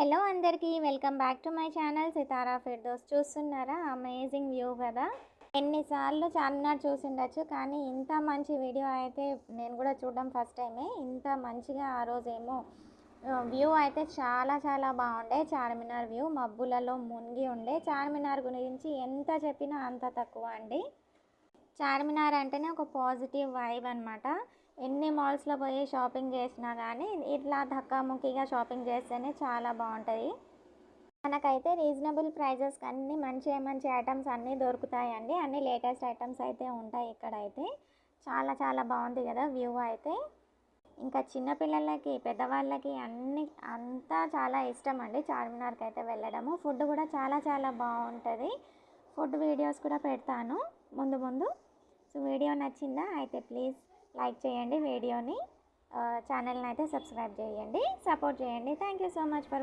Hello అందరికీ welcome back to my channel Sitara Firdous. చూస్తున్నారా amazing view కదా. ఎన్నిసార్లు చార్మినార్ చూసిండొచ్చు కానీ ఇంత మంచి వీడియో అయితే నేను కూడా చూడడం ఫస్ట్ టైమే. ఇంత మంచిగా ఆ రోజేమో వ్యూ అయితే చాలా చాలా బాగుండే. చార్మినార్ వ్యూ మబ్బులలో మునిగి ఉండే. చార్మినార్ గురించి ఎంత చెప్పినా అంత తక్కువ అండి. చార్మినార్ అంటేనే ఒక పాజిటివ్ వైబ్ అనమాట. ఎన్ని మాల్స్లో పోయి షాపింగ్ చేసినా కానీ ఇట్లా ధక్కాముక్కిగా షాపింగ్ చేస్తేనే చాలా బాగుంటుంది. మనకైతే రీజనబుల్ ప్రైజెస్కి అన్ని మంచి మంచి ఐటమ్స్ అన్నీ దొరుకుతాయండి. అన్ని లేటెస్ట్ ఐటమ్స్ అయితే ఉంటాయి ఇక్కడైతే. చాలా చాలా బాగుంది కదా వ్యూ అయితే. ఇంకా చిన్నపిల్లలకి పెద్దవాళ్ళకి అన్ని అంతా చాలా ఇష్టం అండి చార్మినార్కి అయితే వెళ్ళడము. ఫుడ్ కూడా చాలా చాలా బాగుంటుంది. ఫుడ్ వీడియోస్ కూడా పెడతాను ముందు ముందు. సో వీడియో నచ్చిందా అయితే ప్లీజ్ లైక్ చేయండి వీడియోని, ఛానల్ని అయితే సబ్స్క్రైబ్ చేయండి, సపోర్ట్ చేయండి. Thank you so much for